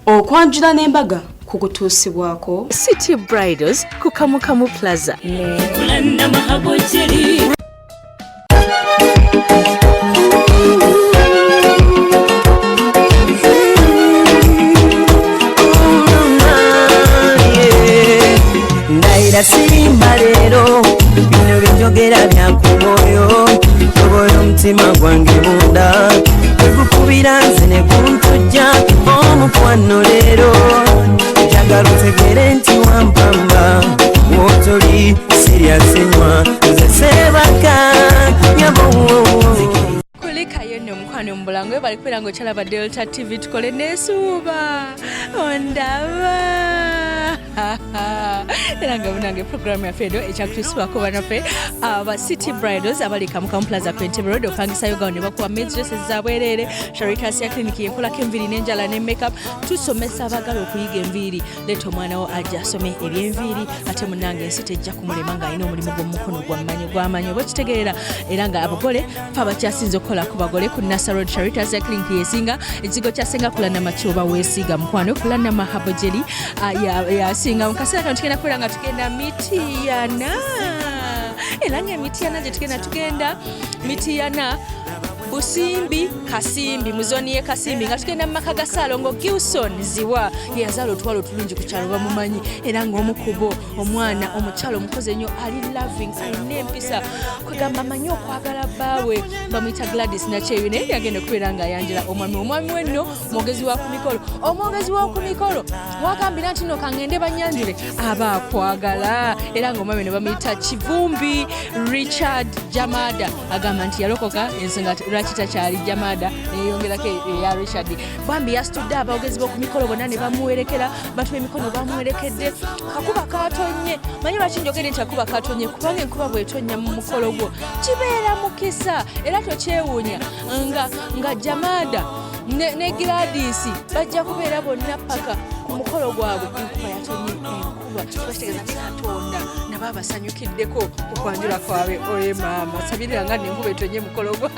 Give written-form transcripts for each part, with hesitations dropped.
okwanjula n'embaga kukutuusibwako City Bridals ku Kamukamu Plaza. Ndaira sirimba leero bino binjogera byakumoyo toboyo omutima gwange munda tegukubira nze ne kuntujja omukwano leero njagala otegere nti wampamba wotoli siryasenywa nze sebaka nyabo Kulikayo nno omukwano mubulango bali kwera ngo kyalaba Delta TV tukole nesuuba ondaba era nga bunange program ya fedo ekyakutusibwako banaffe aba City Bridals abali Kamukamu Plaza Quentin Road opangisayo gawo ne bakuwa dresses zabwerere Charitas ya clinic yekolako enviiri n'enjala ne makeup tusomesa abagala okuyiga enviiri leeta omwana wo ajja asome eby'enviiri ate munange ensi tejja kumulema ng'alina omulimu gw'omukono gw'amanyi oba okitegeera era nga abagole fa bakyasinze okukola ku bagole ku Nasa Road Charitas ya clinic yesinga ekigo kyasenga kulana machoba weesiga mukwano kulana mahabo jeli yasinga mukaseera kano tugenda kubeera nga tugenda Mityana era nga Mityana gye tugenda Mityana Busimbi Kasimbi muzoni ye Kasimbi nga tugenda mu maka ga Saalongo Gilson Ziwa yazaala otwalo tulungi ku kyalo bamumanyi era nga omukubo omwana omukyalo omukozi ennyo ali loving alina empisa kwegamba manyi okwagala bbaawe bamuyita Gladys Nakyeyo naye yagenda okubeera nga ayanjira omwami we nno mwogezi wa ku mikolo wagambira nti no kangende banyanjire aba akwagala era nga omwami ne bamuyita Kivumbi Richard Jamada agamba nti yalokoka ensonga lwaki takyali Jamada neyongerako eya Richard bambi yasitudde abaogezi b'oku mikolo bonna ne bamuwerekera batuba emikono bamuwerekedde kakuba katonye manyi lwaki njogere nti akuba katonye kubanga enkuba bw'etonnya mu mukolo gwo kibeera mukisa era tokyewuunya nga Jamada ne Gladys bajja kubeera bonna paka ku mukolo gwabwe enkuba yatonye enkuba bakitegeeza nti Katonda nabo abasanyukiddeko okwanjula kwabwe oye maama sabirira nga n'enkuba etonye mukolo gwa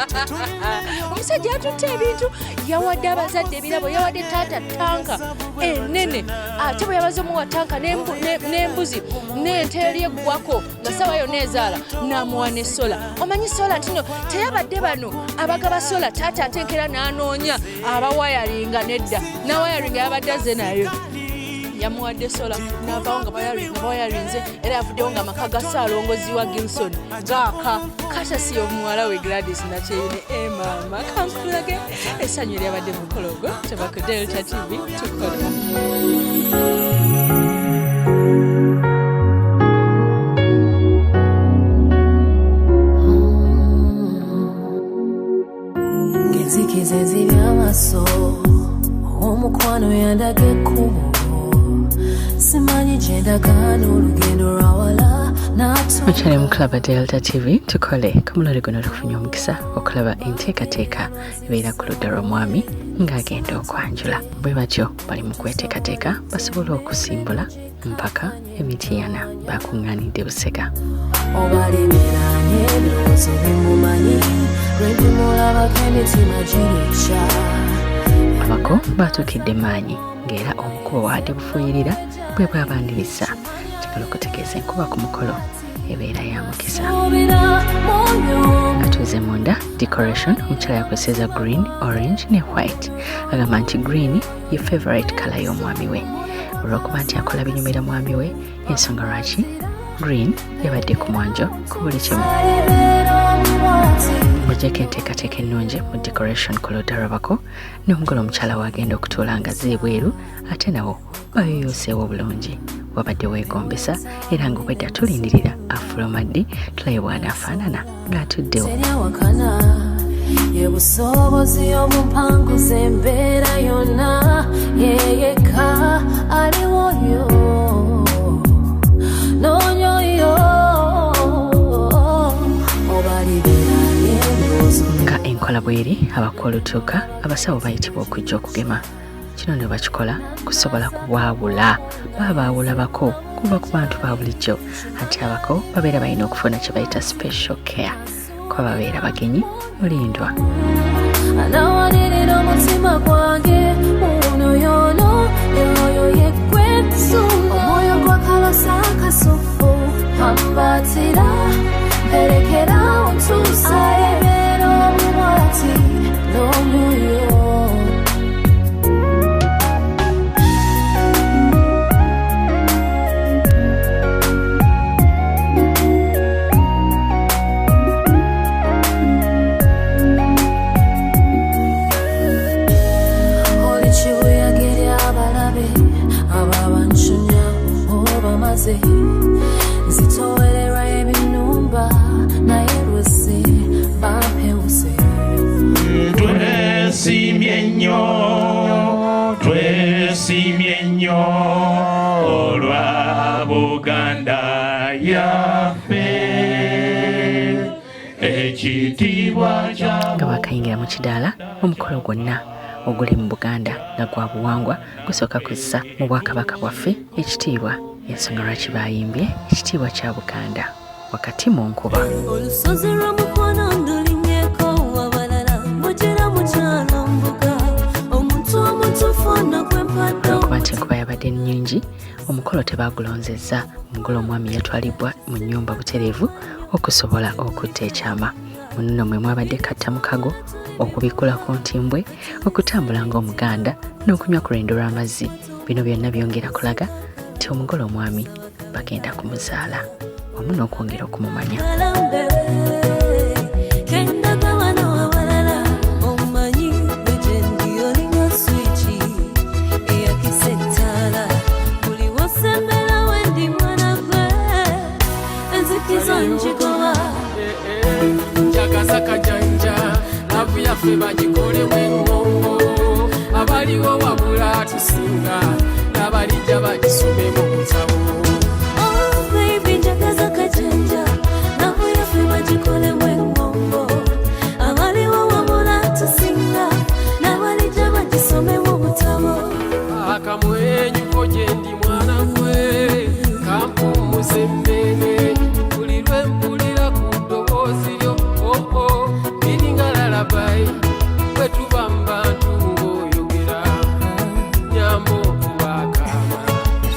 omusajja atutte ebintu yawadde abazadde ebirabo yawadde taata tanka enene ate bwe yabaze omuwa tanka n'embuzi n'ente eri eggwako nga sawa yonna ezaala n'amuwa ne sola omanyi sola ntino teyabadde bano abagaba sola taata atenkera n'anoonya abawayalinga nedda nawayalinga yabadde aze nayo yamuwadde sola n'avaawo nga bawayalinze era yavuddewo nga amaka ga Saalongo Ziwa Gilson gaaka katasi omuwala we Gladys Nakyeyo ne maama kankulage essanyu lyabadde mu mukolo gwo teba ku Delta TV tukole ngenzikiza ez'ebyamaso omukwano yandaga ekkubo simanyi gyendagana olugendo lwawala mukyali mu Club Delta TV tukole kamulole guno tukufunye omukisa okulaba enteekateeka ebeera ku ludda lw'omwami ng'agenda okwanjula bwe batyo bali mu kweteekateeka basobole okusimbula mpaka Mityana bakuŋŋaanidde Busega obalimiranye ebirowoozo bimumanyi lwebimulabako emitima girecca abako batuukidde maanyi ng'era omukubo wadde bufuuyirira bwe bwabandirisa kigala okutegeeza enkuba ku mukolo ebeera ya mukisa atuuze munda decoration omukyala yakozeseza green orange ne white agamba nti green ye favorite color y'omwami we olw'okuba nti akola binyumira mwami we ensonga lwaki green yabadde ku mwanjo ku buli kimu mujjeko enteekateeka ennungi mu decoration ku ludda lwabako n'omugole omukyala wagenda okutuula nga zeebweru ate nawo bayoyooseewo obulungi wabadde weegombesa era ng'obwedda tulindirira afulomaddi tulabe bw'anaafaanana ng'atuddewo yebusobozi omumpanguza embeera yonna yeyeka aliwoyo nonyoyo nga enkola bweri abakwolutuuka abasawo bayitibwa okujja okugema kino ne bakikola kusobola kuwaawula baba baawulabako kuva ku bantu ba bulijjo anti abako babeera balina okufuna kye bayita special care kuba babeera bagenyi mulindwa anawanirira omutima gwange uno yono twesiimye nnyo olwa Buganda yaffe ekitiibwa kya nga bakayingira mu kidaala omukolo gwonna oguli mu Buganda nga gwa buwangwa gusooka kussa mu bwakabaka bwaffe ekitiibwa ensonga lwaki bayimbye ekitiibwa kya Buganda wakati mu nkuba olusozi lw'omukono ndulinnyeko wabalala mugera mukyalo mbuga omuntu omutuufu ono kwempadde olwokuba nti enkuba yabadde nnyingi omukolo tebagulonzezza omugole omwami yatwalibwa mu nnyumba butereevu okusobola okutta ekyama muno mwe mwabadde katta mukago okubikula ku ntimbwe okutambula ng'omuganda n'okunywa ku lwendo lw'amazzi bino byonna byongera kulaga nti omugole omwami bagenda kumuzaala wamu n'okwongera okumumanya yaffe bagikolemu engongo abaliwo wabula tusinga n'abalijja bagisomemu butabo baby njagaza kajanja nabo yaffe bagikolemu engongo abaliwo wabula tusinga n'abalijja bagisomemu butabo akamwenyuko gye ndi mwana gwe kampummuza emmere buli lwe mpulira ku ddoboozi lyo liringa lalabayi bwe tuba mu bantu ng'oyogera nyamba okubaakaama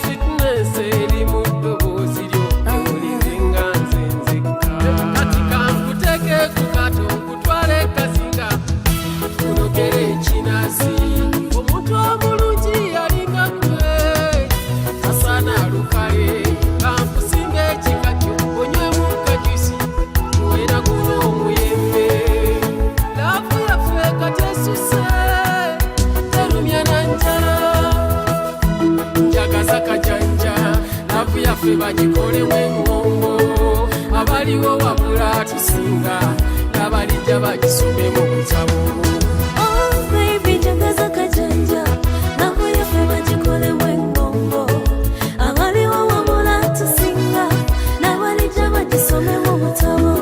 fitnesi eri mu ddoboozi lyo ewulirenga nze nzekka kati kankuteeke ku kato nkutwale kazinga kunogera ekinazi omuntu omulungi yalinga gwe asaana alukale kankusinga ekikajjo onywemu kajusi muwera guno omuyembe laavu yaffe kati esuse terumya na njala njagaza kajanja laavu yaffe bagikolemu engongo abaliwo wabula tusinga n'abalijja bagisomemu butabo baby njagaza kajanja nabo yaffe bagikolemu engongo abaliwo wabula tusinga n'abalijja bagisomemu butabo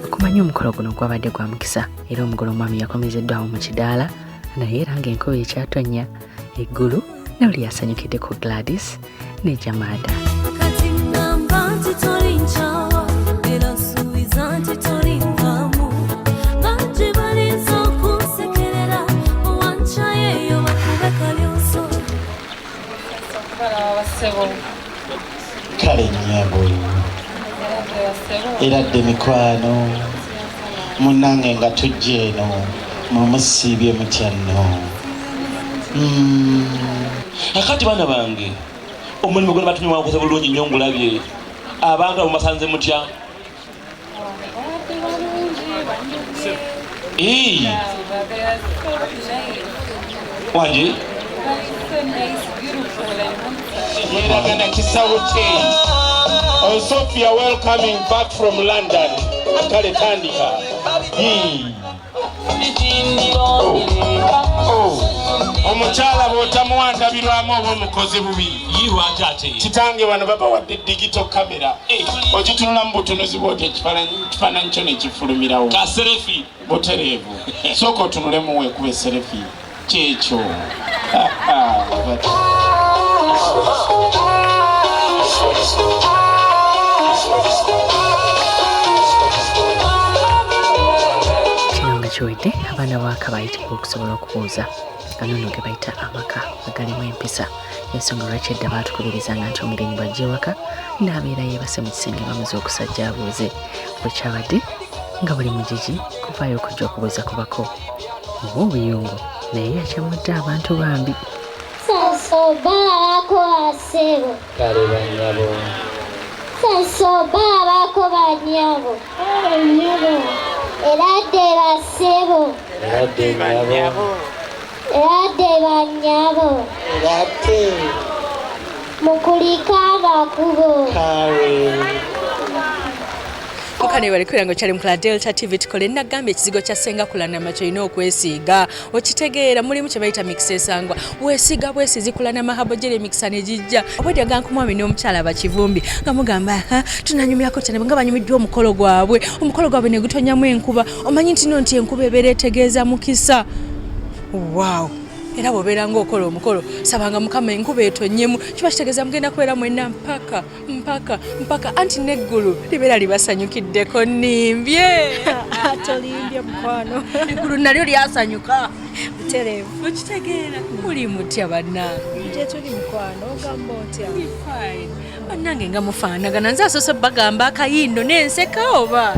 okumanya omukolo guno gwabadde gwa mukisa era omugole omwami yakomezeddwawo mu kidaala naye era ng'enkuba ekyatonnya eggulu nalo lyasanyukidde ku Gladys ne Jamada kati ngamba nti toli nkyawa era nsuubiza nti toli nkamu bangi balinza okunsekerera owankyayeeyo bakube kalyoso kale nnyabo era dde mikwano munnange nga tujja eno mumusiibye mutya nno akati baana bange omulimu gwona batumye mwakoze bulungi nnyo ngulabye abantu abo mubasanze mutya wanje yeragana kisawo kye Sophia welcoming back from London kale tandika omukyala bw'otamuwandabirwamu oba omukozi bubi yiwanje ate kitange wano baba wadde digital camera ogitunula mu butunuzi bwoti ekifaananyi kyo ne kifulumirawo kaserefi butereevu sooka otunulemu weekuba eserefi kyekyo kino nga kiwedde abaana b'aka bayitibwa okusobola okubuuza ganono ge bayita amaka agalimu empisa ensonga lwaki edda baatukubirizanga nti omugenyi bw'ajja ewaka n'abeera yeebase mu kisenge bamuze okusajja abuuze bwe kyabadde nga buli mugigi kuvaayo okujja okubuuza ku bako oba obuyungu naye yakyamudde abantu bambi Sasobako asebo. kale banyabo Sasobako banyabo. Banyabo. Erade basebo. eradde nyabo Erade banyabo. eradde Mukulika bakubo. kale Mukane balikwira ngo kyali mukula Delta TV tukole nagambye ekizigo kya senga kulanama kyolina okwesiiga okitegeera mulimu kye bayita mix esangwa weesiiga bwesizi kulanama habojere mixa ne jijja obwedya gankumwami n'omukyala bakivumbi nga mugamba tunanyumirako cyane nga banyumiddwa omukolo gwabwe ne gutonyamu enkuba omanyi nti nti enkuba ebeera etegeeza mukisa. Wow, era bw'obeera ng'okola omukolo sabanga mukama enkuba etonyemu kiba kitegeeza mugenda kubeera mwenna mpaka anti n'eggulu libeera libasanyukiddeko nimbye. Tolimbye mukwano. Eggulu nalyo lyasanyuka butereevu. Okitegeera muli mutya bannange? Nje tuli mukwano ogamba otya? Bannange nga mufaanagana nze asoose bagamba akayindo n'enseka oba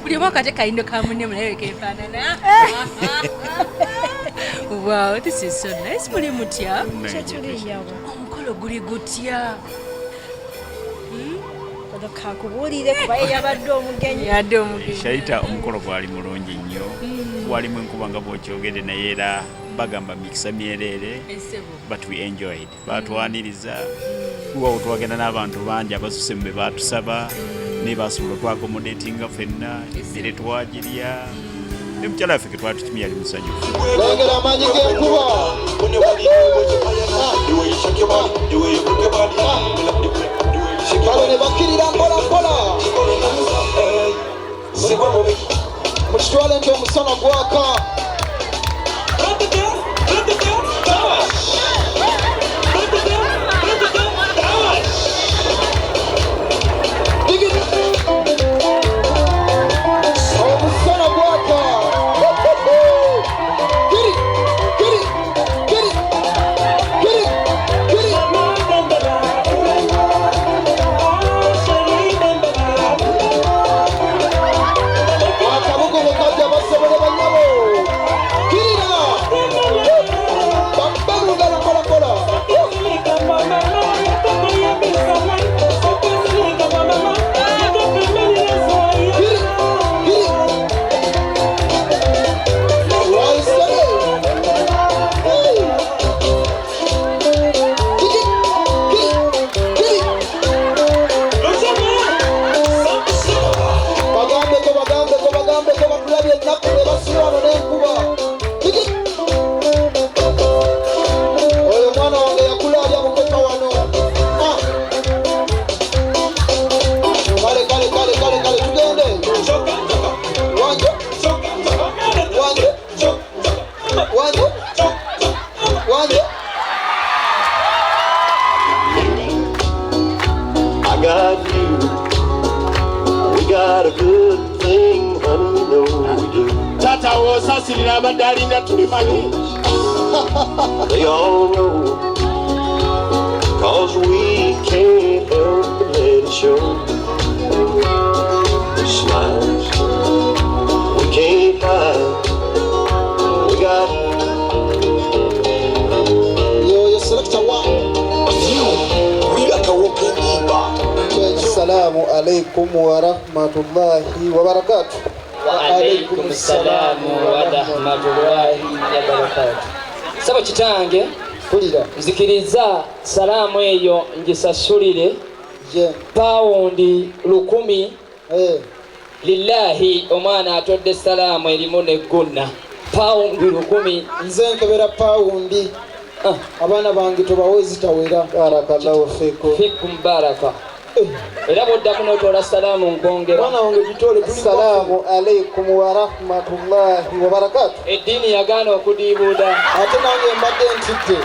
buli omu akate kayindo ka munne munaye keefaanana. Wow, this is so nice. Muli mutya? Omukolo guli gutya? Kakubuulire kuba yabadde omugenyi. Shaita omukolo gwali mulungi nnyo. Walimu enkuba nga bw'okyogedde naye era bagamba mikisa myerere but we enjoyed. Batwaniriza kuba twagenda n'abantu bangi abasuse mu be batusaba ne basobola twakomodatinga ffenna ebbire twagirya. Omukyala waffe ke twatutumye yali musanyufu. Lengera amaanyi g'enkuba. Kale ne bakkirira mpola. Mukitwale nti omusana gwaka. Omusana gwaka. They all know, 'cause we can't help but let it show. Smiles, we can't hide. We got yo selector one. We got to walk in deeper. Assalamu alaikum wa rahmatullahi wa barakatuh. Wa alaikum assalamu wa rahmatullahi wa barakatuh. Saba kitange kulira nzikiriza salamu eyo ngisasulire paundi 10 lillahi omwana atodde salamu erimu negguna paundi 10 nze nkebera paundi abaana bange tobawezi tawera barakallahu fikum baraka era boddamu n'otoola salaamu nkongera mwana wange bitole assalamu alaikum wa rahmatullahi wa barakatuh. Eddiini yagaana okudiibuuda ate nange mbadde ntidde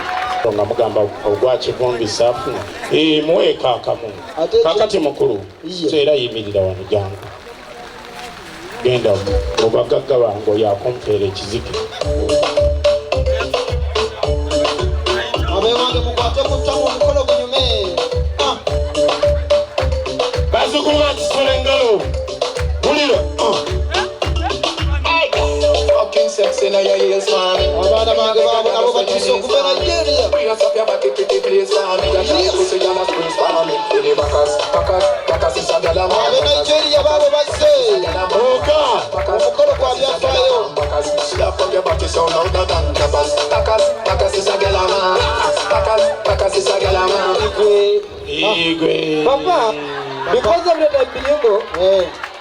nga mugamba ogwa kivumbi saafuna muweeka akamu kakati mukulu era yimirira wano jangu genda mu bagagga bange oyo akumpeera ekizike abewange mukwate kuttamu omukolo gunyume bazukuma kisole engalo bulira abaana bange abo batuse okuva Nigeria abe Nigeria baabo bazze omukolo gwa byafaayo igwe papa because of the bilingo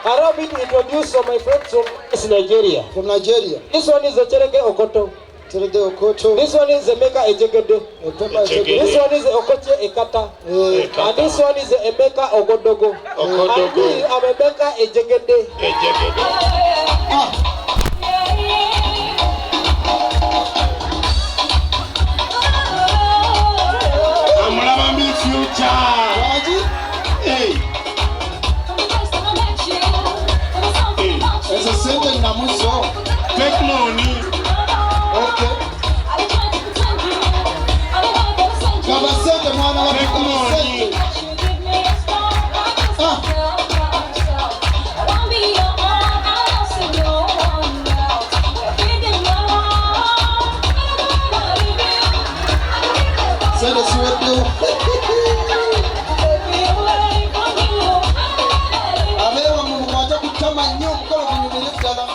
Allow me to introduce my friends from Nigeria. From Nigeria. This one is Ochereke Okoto. Ochereke Okoto. This one is Emeka Ejegede. This one is Okoche Ekata. And this one is Emeka Ogodogo. And me, I'm Emeka Ejegede. I'm loving future. Hey. Esa sente na muso. Take money. Okay. Kaba sente mwana wa take money. Sente suwetu. Abewa mungu wata kutama nyo mkono kunyumile dala.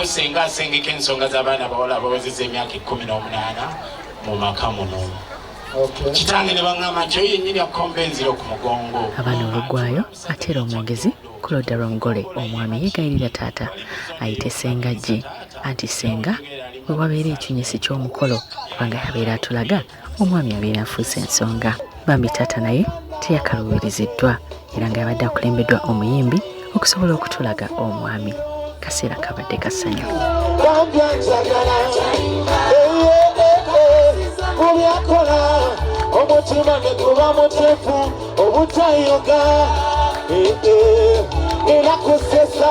Senga sengeka ensonga z'abaana bawala abawezezza emyaka 18 mu maka muno. Kitange ne baŋŋamba nti oyo yennyini akomba enziro ku mugongo. Abaana olugwayo ate era omwogezi Claude Rongole omwami yeegayirira taata ayite Senga G anti Senga bwe wabeera ekinyesi ky'omukolo kubanga yabeera atulaga omwami abeera afuuse ensonga. Bambi taata naye teyakaluubiriziddwa era nga yabadde akulembeddwa omuyimbi okusobola okutulaga omwami. Kaseera kabadde kasanyu. Omutima ne guba mutefu obutayoga era kusesa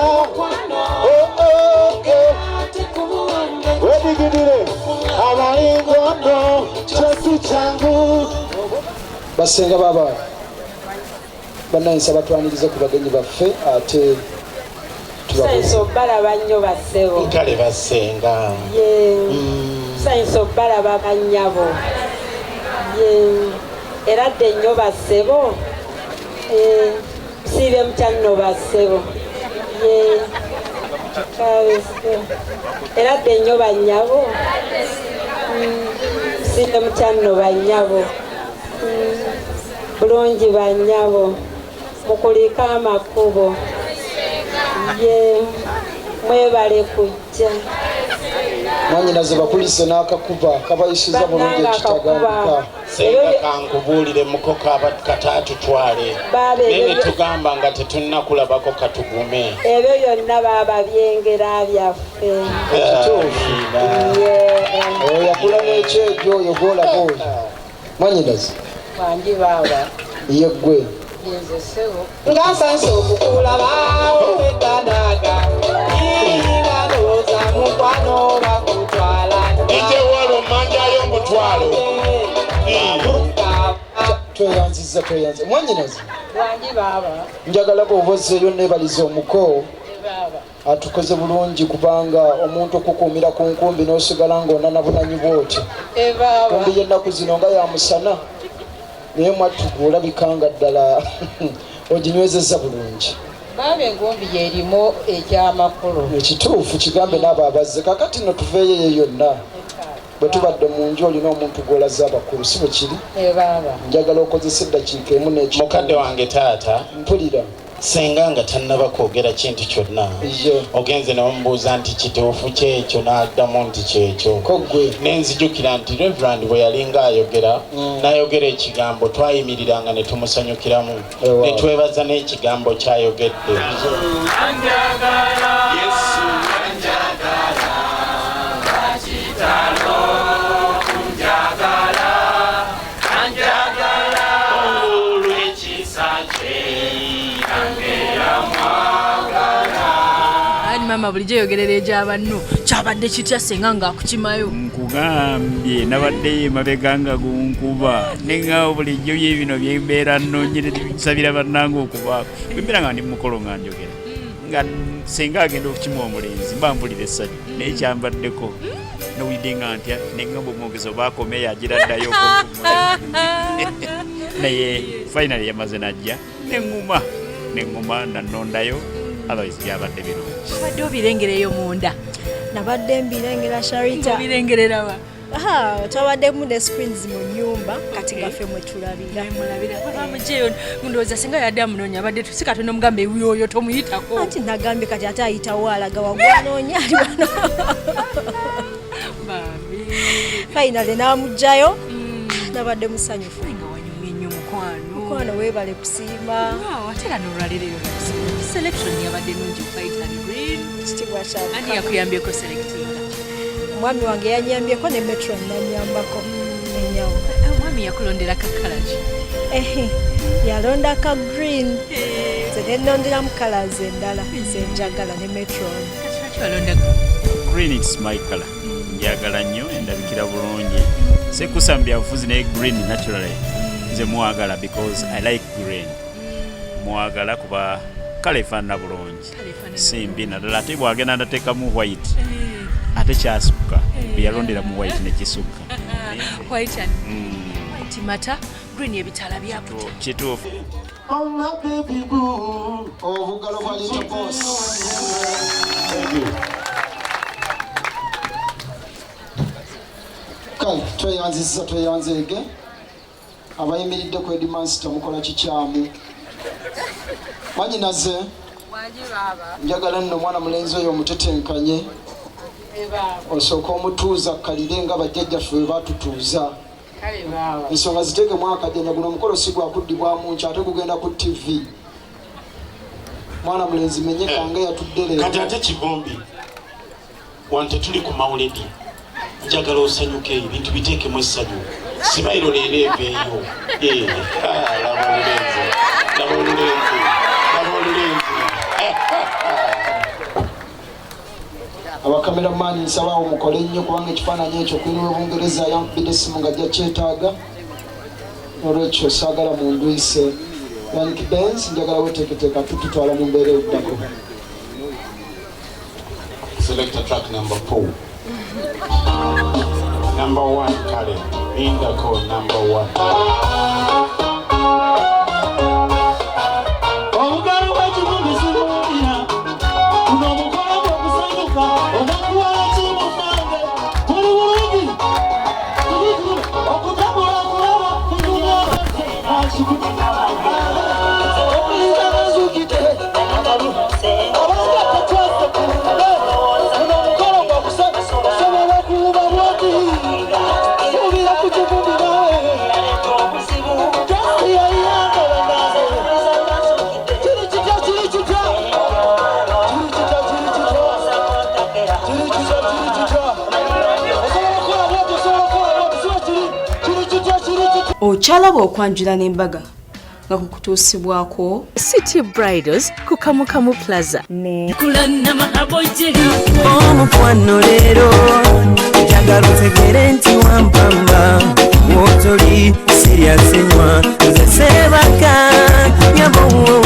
wedigidire abayingono kyosi kyangu. Basenga baba banayinza batwanirize ku bagenyi baffe ate Sainso balaba nnyo basebo. Kale basenga. Sainso balaba banyabo. Era dde nnyo basebo. Sibe mutyanno basebo. Era dde nnyo banyabo. Sibe mutyanno banyabo. Bulungi banyabo. Mukulika amakubo. Mwebale kujja. Mwanyinaze bakulise n'akakuba kabayisiza bulungi ekitagambika. Senga kankubuulire mukoko abakataatu twale. Nene tugamba nga tetunnakulabako katugume. Ebyo byonna baaba byengera byaffe. Ekituufu. Oyo yakula n'ekyejo oyo gwolaba oyo. Mwanyinaze. Wangi baaba. Ye ggwe. Ngasanse okukulabaawo edanaga ingaloza mukwano bakutwala ejewalo manjayo mutwalo tweyanziza mwanyinaze wangi baba njagala bw'obozeeyo neebaliza omuko atukoze bulungi kubanga omuntu okukuumira ku nkumbi n'osigala ng'onanabunanyi bw'otyo kumbi y'ennaku zino nga yamusana naye mwattuga olabikanga ddala oginywezezza bulungi. Baba engombi y'erimu ekyamakulu. Ekituufu kigambe n'abo abazze kakati no tuveeyo ye yonna. bwe tubadde mu nju olina omuntu gw'olaza abakulu si bwe kiri njagala okozesa eddakiika emu n'ekyo mukadde wange taata mpulira senga nga tannaba kwogera kintu kyonna ogenze n'omubuuza nti kituufu kyekyo n'addamu nti kyekyo nenzijukira nti Reverend bwe yalinga ayogera n'ayogera ekigambo twayimiriranga ne tumusanyukiramu ne twebaza n'ekigambo ky'ayogedde. Mama bulijjo yogerera egy'abanno kyabadde kitya senga ng'akukimayo nkugambye nabadde mabega nga gunkuba nenga bulijjo byebino byembeera nnonyere bisabira bannange okubaako bwembeera nga ndi mukolo nga njogera nga senga agenda okukimuwa omulenzi mba mpulira essanyu naye kyambaddeko nowulidde nga ntya nenga bwomwogeza obaakomeyo agira ddayo naye finally yamaze najja neŋŋuma nannondayo otherwise byabadde birungi. Abadde obirengereyo munda? Nabadde mbirengera Sharita. Obirengerera wa? Twabaddemu ne screens mu nnyumba kati gaffe mwe tulabira. Bamujeyo ndowooza singa yadde amunoonya abadde tusika tono mugambe oyo tomuyitako. Ati nagambye kati ate ayitawo alaga wagwanoonya ali wano. Finally n'amugjayo nabadde musanyufu. Mukwano weebale kusiima. Ate era n'olwaleero selection yabadde nungi white and green. Kitibwa kyaka. Ani yakuyambyeko selectinga? Mwami wange yanyambyeko ne metro nanyambako enyawo. Mwami yakulondera ka colors. Yalonda ka green. Nze nonderamu colors endala zenjagala ne metro. Yalonda green, it's my color. Njagala nnyo endabikira bulungi. Sekusambya bufuzi ne green naturally. Nze mwagala because I like green. Mwagala kuba kale efaanana bulungi simbi naddala ate bwagenda ndateekamu white ate kyasukka bwe yalondera mu white nekisukka white mata green ebitala byakuta kituufu. Obugalo bwa Little Boss. Kale tweyanzizza abayimiridde ku Edmonds mukola kikyamu Mwanyinaze njagala nno mwana mulenzi oyo omutetenkanye osooka omutuuza kalire nga bajjajjaffe bwe batutuuza ensonga ziteeke mwakajjanja guno omukolo si gwakuddibwamu nki ate gugenda ku TV mwana mulenzi menye kange yatudde leero kati ate kigombi wante tuli ku mawuledi njagala osanyuke ebintu biteekemu essanyu sibayiro leero eveeyo laba olulenzi abakameramani nsaba awo mukole nnyo kubanga ekifaananyi ekyo kwini w'Obungereza yankubidde essimu nga ajja kyetaaga olwekyo saagala mundwise Yannick Benz njagala weteeketeeka tututwala mu mbeera eddako. Select track number 4. Number 1 Kale Indako number 1. Okyalaba okwanjula n'embaga nga kukutuusibwako City Bridals ku Kamukamu Plaza ne omukwano leero njagala otegere nti wampamba wotoli siryasenywa nze seebaka nyabo